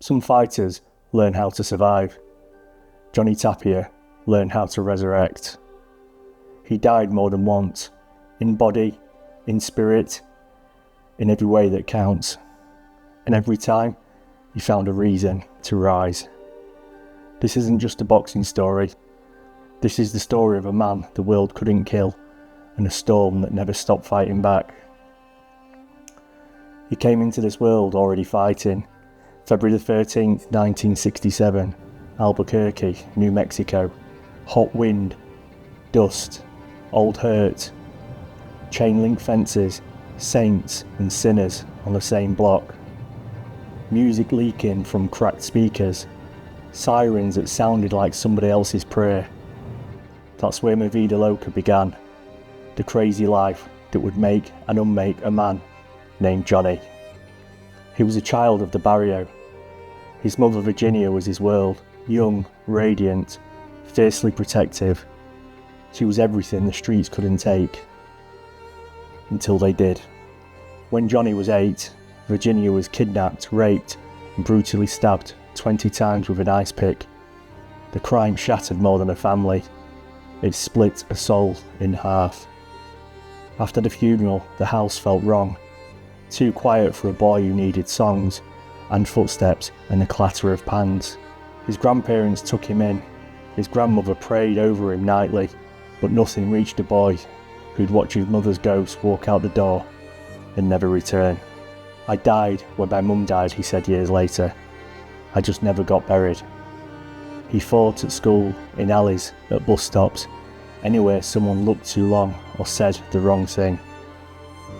Some fighters learn how to survive. Johnny Tapia learned how to resurrect. He died more than once, in body, in spirit, in every way that counts. And every time, he found a reason to rise. This isn't just a boxing story. This is the story of a man the world couldn't kill and a storm that never stopped fighting back. He came into this world already fighting. February the 13th, 1967, Albuquerque, New Mexico. Hot wind, dust, old hurt, chain link fences, saints and sinners on the same block. Music leaking from cracked speakers, sirens that sounded like somebody else's prayer. That's where my Vida Loca began, the crazy life that would make and unmake a man named Johnny. He was a child of the barrio. His mother Virginia was his world, young, radiant, fiercely protective. She was everything the streets couldn't take. Until they did. When Johnny was 8, Virginia was kidnapped, raped and brutally stabbed 20 times with an ice pick. The crime shattered more than a family. It split a soul in half. After the funeral, the house felt wrong. Too quiet for a boy who needed songs and footsteps and the clatter of pans. His grandparents took him in. His grandmother prayed over him nightly, but nothing reached a boy who'd watch his mother's ghost walk out the door and never return. I died when my mum died, he said years later. I just never got buried. He fought at school, in alleys, at bus stops, anywhere someone looked too long or said the wrong thing.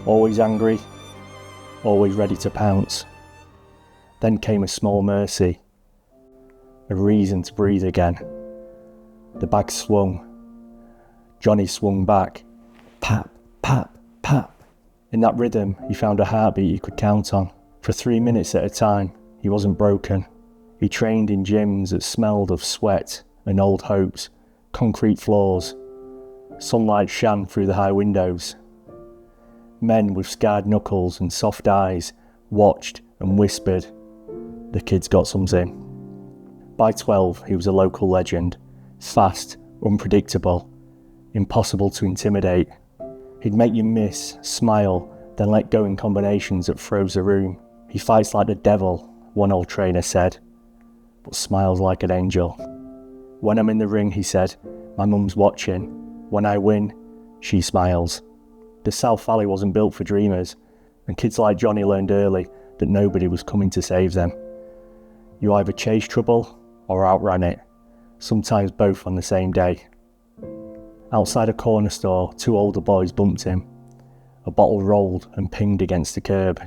Always angry, always ready to pounce. Then came a small mercy, a reason to breathe again. The bag swung. Johnny swung back. Pap, pap, pap. In that rhythm, he found a heartbeat he could count on. For 3 minutes at a time, he wasn't broken. He trained in gyms that smelled of sweat and old hopes, concrete floors. Sunlight shone through the high windows. Men with scarred knuckles and soft eyes watched and whispered, "The kid's got something." By 12, he was a local legend. Fast, unpredictable, impossible to intimidate. He'd make you miss, smile, then let go in combinations that froze the room. He fights like the devil, one old trainer said, but smiles like an angel. When I'm in the ring, he said, my mum's watching. When I win, she smiles. The South Valley wasn't built for dreamers, and kids like Johnny learned early that nobody was coming to save them. You either chase trouble or outran it, sometimes both on the same day. Outside a corner store, 2 older boys bumped him. A bottle rolled and pinged against the curb.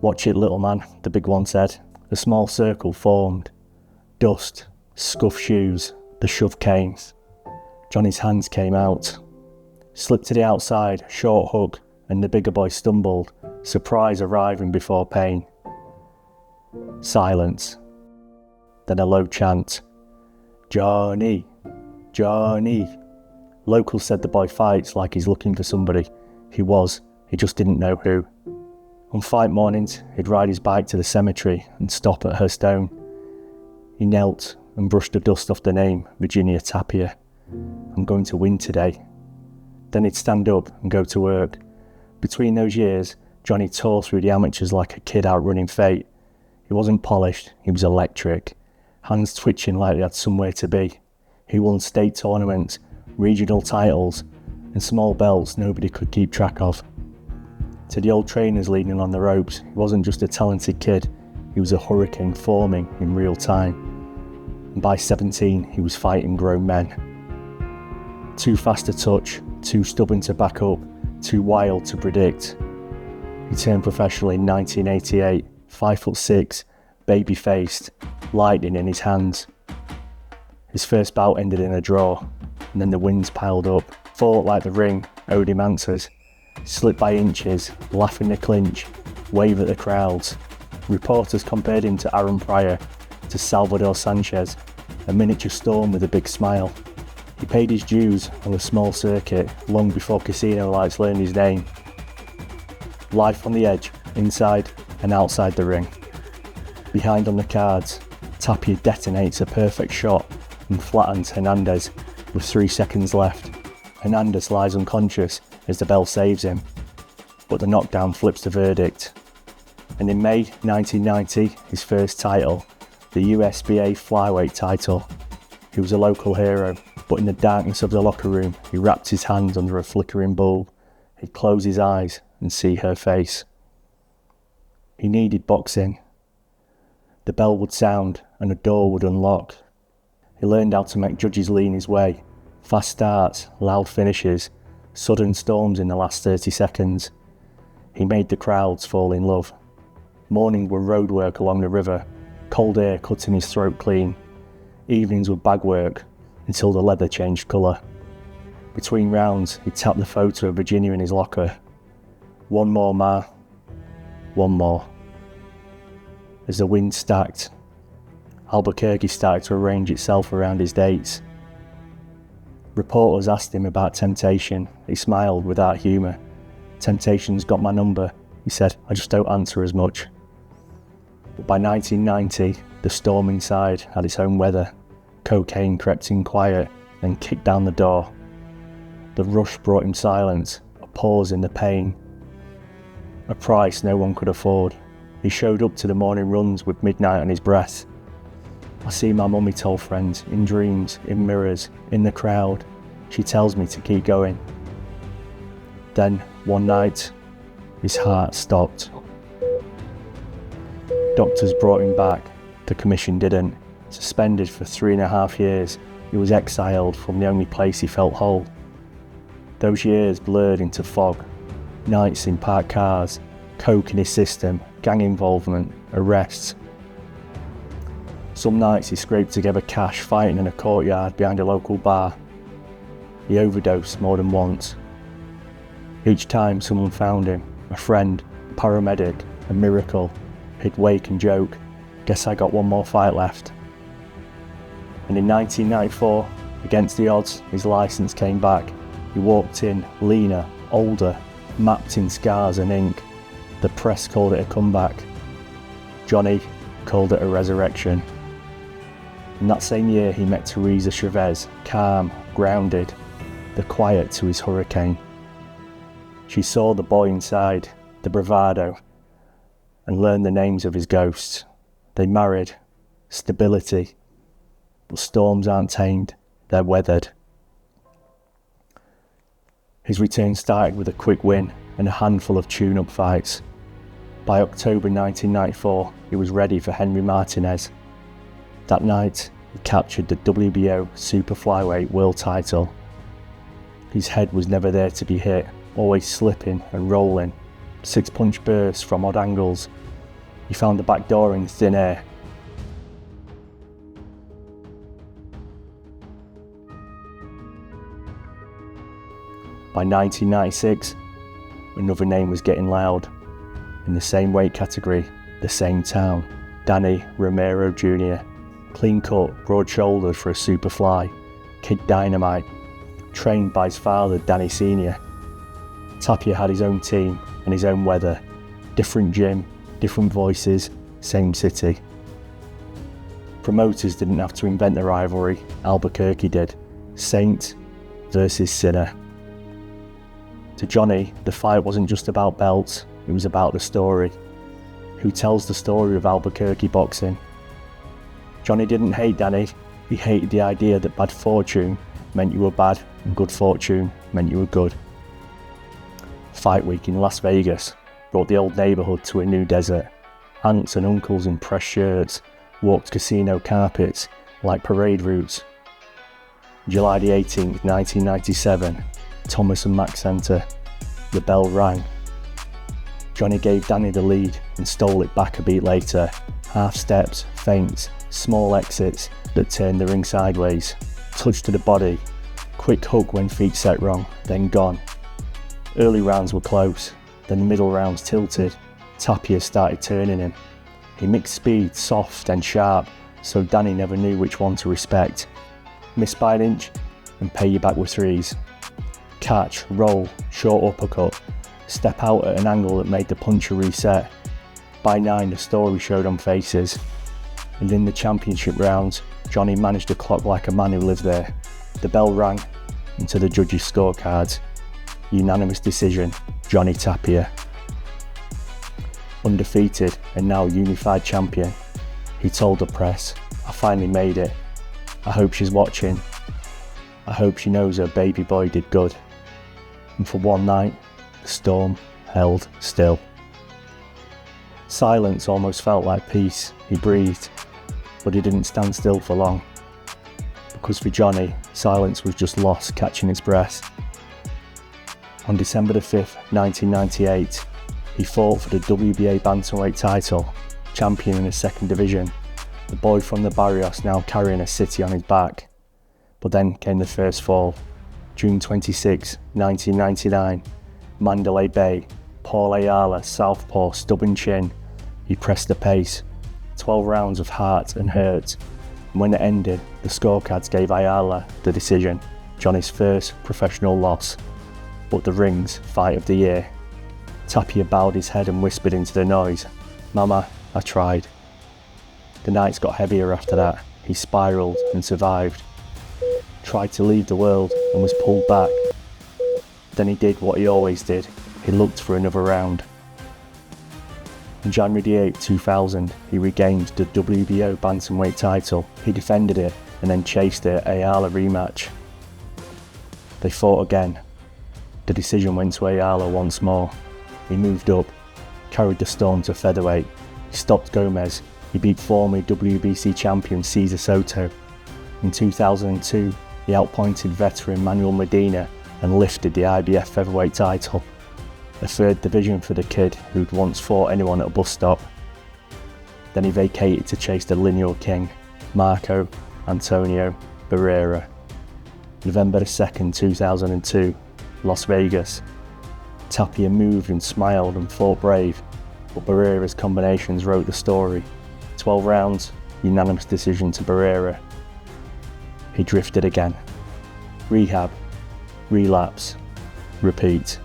"Watch it, little man," the big one said. A small circle formed. Dust, scuffed shoes, the shove came. Johnny's hands came out. Slipped to the outside, short hook, and the bigger boy stumbled, surprise arriving before pain. Silence. Then a low chant. "Johnny, Johnny." Locals said the boy fights like he's looking for somebody. He was, he just didn't know who. On fight mornings, he'd ride his bike to the cemetery and stop at her stone. He knelt and brushed the dust off the name, Virginia Tapia. "I'm going to win today." Then he'd stand up and go to work. Between those years, Johnny tore through the amateurs like a kid outrunning fate. He wasn't polished, he was electric. Hands twitching like they had somewhere to be. He won state tournaments, regional titles, and small belts nobody could keep track of. To the old trainers leaning on the ropes, he wasn't just a talented kid, he was a hurricane forming in real time. And by 17, he was fighting grown men. Too fast to touch, too stubborn to back up, too wild to predict. He turned professional in 1988, 5'6", baby-faced, lightning in his hands. His first bout ended in a draw, and then the wins piled up. Fought like the ring owed him answers. Slipped by inches, laugh in the clinch, wave at the crowds. Reporters compared him to Aaron Pryor, to Salvador Sanchez, a miniature storm with a big smile. He paid his dues on the small circuit long before casino lights learned his name. Life on the edge, inside and outside the ring. Behind on the cards, Tapia detonates a perfect shot and flattens Hernandez with 3 seconds left. Hernandez lies unconscious as the bell saves him, but the knockdown flips the verdict. And in May 1990, his first title, the USBA flyweight title. He was a local hero, but in the darkness of the locker room, he wrapped his hands under a flickering bulb. He'd close his eyes and see her face. He needed boxing. The bell would sound and a door would unlock. He learned how to make judges lean his way. Fast starts, loud finishes, sudden storms in the last 30 seconds. He made the crowds fall in love. Mornings were road work along the river, cold air cutting his throat clean. Evenings were bag work until the leather changed colour. Between rounds, he'd tap the photo of Virginia in his locker. One more, Ma. One more. As the wind stacked, Albuquerque started to arrange itself around his dates. Reporters asked him about temptation. He smiled without humour. Temptation's got my number, he said. I just don't answer as much. But by 1990, the storm inside had its own weather. Cocaine crept in quiet, then kicked down the door. The rush brought him silence, a pause in the pain. A price no one could afford. He showed up to the morning runs with midnight on his breath. I see my mummy, told friends, in dreams, in mirrors, in the crowd. She tells me to keep going. Then, one night, his heart stopped. Doctors brought him back. The commission didn't. Suspended for 3.5 years, he was exiled from the only place he felt whole. Those years blurred into fog. Nights in parked cars, coke in his system, gang involvement, arrests. Some nights he scraped together cash fighting in a courtyard behind a local bar. He overdosed more than once. Each time someone found him, a friend, a paramedic, a miracle, he'd wake and joke, guess I got one more fight left. And in 1994, against the odds, his licence came back. He walked in, leaner, older, mapped in scars and ink. The press called it a comeback. Johnny called it a resurrection. In that same year, he met Teresa Chavez, calm, grounded, the quiet to his hurricane. She saw the boy inside, the bravado, and learned the names of his ghosts. They married. Stability. But storms aren't tamed, they're weathered. His return started with a quick win and a handful of tune-up fights. By October 1994, he was ready for Henry Martinez. That night, he captured the WBO Super Flyweight World title. His head was never there to be hit, always slipping and rolling. 6-punch bursts from odd angles. He found the back door in thin air. By 1996, another name was getting loud. In the same weight category, the same town, Danny Romero Jr. Clean cut, broad shouldered for a super fly, kid dynamite, trained by his father Danny Sr. Tapia had his own team and his own weather, different gym, different voices, same city. Promoters didn't have to invent the rivalry, Albuquerque did. Saint versus sinner. To Johnny, the fight wasn't just about belts, it was about the story. Who tells the story of Albuquerque boxing? Johnny didn't hate Danny, he hated the idea that bad fortune meant you were bad and good fortune meant you were good. Fight week in Las Vegas brought the old neighbourhood to a new desert. Aunts and uncles in pressed shirts walked casino carpets like parade routes. July the 18th, 1997, Thomas and Mack Centre. The bell rang. Johnny gave Danny the lead and stole it back a beat later. Half steps, feints, small exits that turned the ring sideways. Touch to the body, quick hook when feet set wrong, then gone. Early rounds were close, then the middle rounds tilted. Tapia started turning him. He mixed speed, soft and sharp, so Danny never knew which one to respect. Miss by an inch and pay you back with threes. Catch, roll, short uppercut, step out at an angle that made the puncher reset. By 9, the story showed on faces, and in the championship rounds, Johnny managed to clock like a man who lived there. The bell rang, and to the judges' scorecards, unanimous decision, Johnny Tapia. Undefeated and now unified champion, he told the press, "I finally made it. I hope she's watching. I hope she knows her baby boy did good." And for one night, the storm held still. Silence almost felt like peace. He breathed, but he didn't stand still for long. Because for Johnny, silence was just loss catching its breath. On December the 5th, 1998, he fought for the WBA bantamweight title, champion in the second division, the boy from the barrios now carrying a city on his back. But then came the first fall. June 26, 1999, Mandalay Bay, Paul Ayala, southpaw, stubborn chin. He pressed the pace, 12 rounds of heart and hurt. And when it ended, the scorecards gave Ayala the decision, Johnny's first professional loss. But the ring's fight of the year. Tapia bowed his head and whispered into the noise, "Mama, I tried." The nights got heavier after that. He spiralled and survived. Tried to leave the world and was pulled back. Then he did what he always did. He looked for another round. On January 8, 2000, he regained the WBO bantamweight title. He defended it and then chased the Ayala rematch. They fought again. The decision went to Ayala once more. He moved up, carried the stone to featherweight. He stopped Gomez. He beat former WBC champion Cesar Soto. In 2002, he outpointed veteran Manuel Medina and lifted the IBF featherweight title. A third division for the kid who'd once fought anyone at a bus stop. Then he vacated to chase the lineal king, Marco Antonio Barrera. November 2nd, 2002, Las Vegas. Tapia moved and smiled and fought brave, but Barrera's combinations wrote the story. 12 rounds, unanimous decision to Barrera. He drifted again. Rehab, relapse, repeat.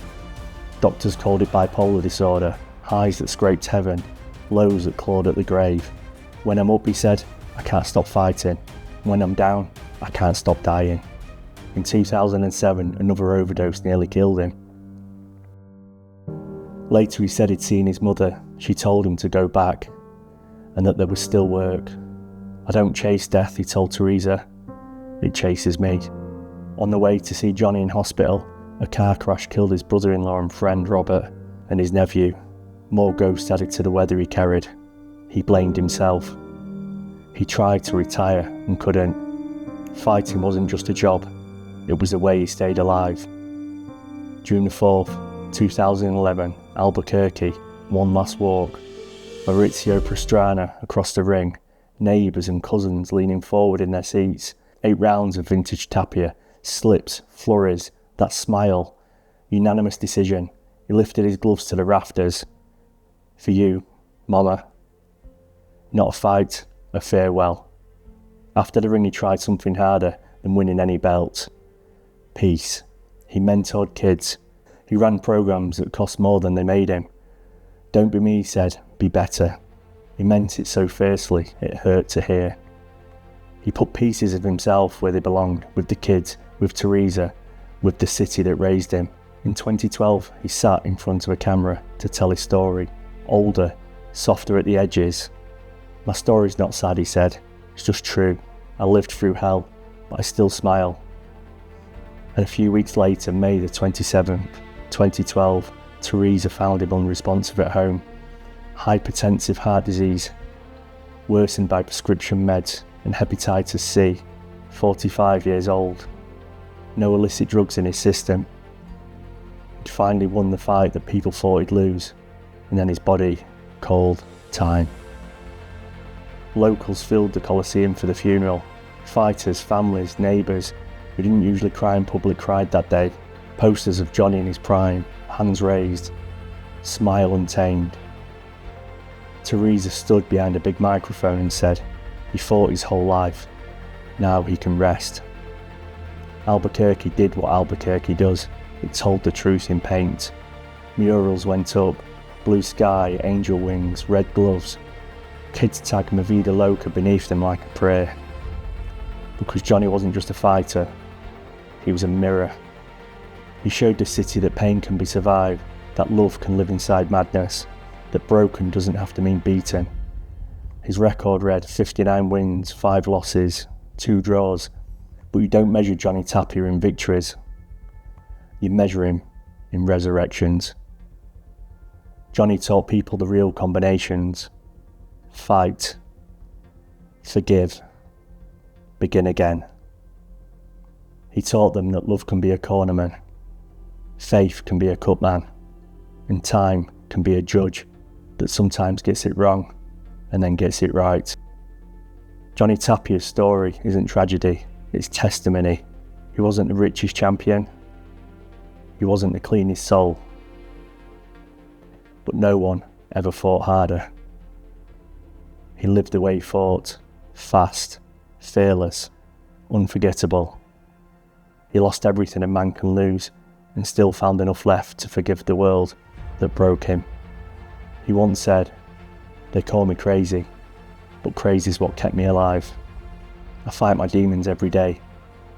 Doctors called it bipolar disorder, highs that scraped heaven, lows that clawed at the grave. When I'm up, he said, I can't stop fighting. When I'm down, I can't stop dying. In 2007, another overdose nearly killed him. Later he said he'd seen his mother. She told him to go back, and that there was still work. I don't chase death, he told Teresa. It chases me. On the way to see Johnny in hospital, a car crash killed his brother-in-law and friend Robert and his nephew. More ghosts added to the weather he carried. He blamed himself. He tried to retire and couldn't. Fighting wasn't just a job, it was the way he stayed alive. June the 4th, 2011, Albuquerque, one last walk. Maurizio Pastrana across the ring, neighbours and cousins leaning forward in their seats. 8 rounds of vintage Tapia, slips, flurries, that smile. Unanimous decision. He lifted his gloves to the rafters. For you, Mama. Not a fight, a farewell. After the ring he tried something harder than winning any belt. Peace. He mentored kids. He ran programs that cost more than they made him. Don't be me, he said, be better. He meant it so fiercely, it hurt to hear. He put pieces of himself where they belonged, with the kids, with Teresa, with the city that raised him. In 2012, he sat in front of a camera to tell his story. Older, softer at the edges. My story's not sad, he said. It's just true. I lived through hell, but I still smile. And a few weeks later, May the 27th, 2012, Teresa found him unresponsive at home. Hypertensive heart disease, worsened by prescription meds and hepatitis C, 45 years old. No illicit drugs in his system. He'd finally won the fight that people thought he'd lose, and then his body called time. Locals filled the Coliseum for the funeral. Fighters, families, neighbours who didn't usually cry in public cried that day. Posters of Johnny in his prime, hands raised, smile untamed. Teresa stood behind a big microphone and said, he fought his whole life. Now he can rest. Albuquerque did what Albuquerque does. It told the truth in paint. Murals went up. Blue sky, angel wings, red gloves. Kids tag my Vida Loca beneath them like a prayer. Because Johnny wasn't just a fighter, he was a mirror. He showed the city that pain can be survived, that love can live inside madness, that broken doesn't have to mean beaten. His record read 59 wins, 5 losses, 2 draws, but you don't measure Johnny Tapia in victories. You measure him in resurrections. Johnny taught people the real combinations: fight, forgive, begin again. He taught them that love can be a cornerman, faith can be a cutman, and time can be a judge that sometimes gets it wrong and then gets it right. Johnny Tapia's story isn't tragedy, it's testimony. He wasn't the richest champion, he wasn't the cleanest soul, but no one ever fought harder. He lived the way he fought, fast, fearless, unforgettable. He lost everything a man can lose and still found enough left to forgive the world that broke him. He once said, "They call me crazy, but crazy is what kept me alive. I fight my demons every day,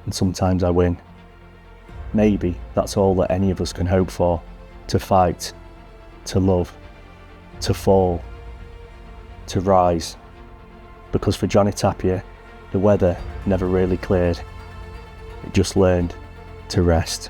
and sometimes I win." Maybe that's all that any of us can hope for, to fight, to love, to fall, to rise. Because for Johnny Tapia, the weather never really cleared. It just learned to rest.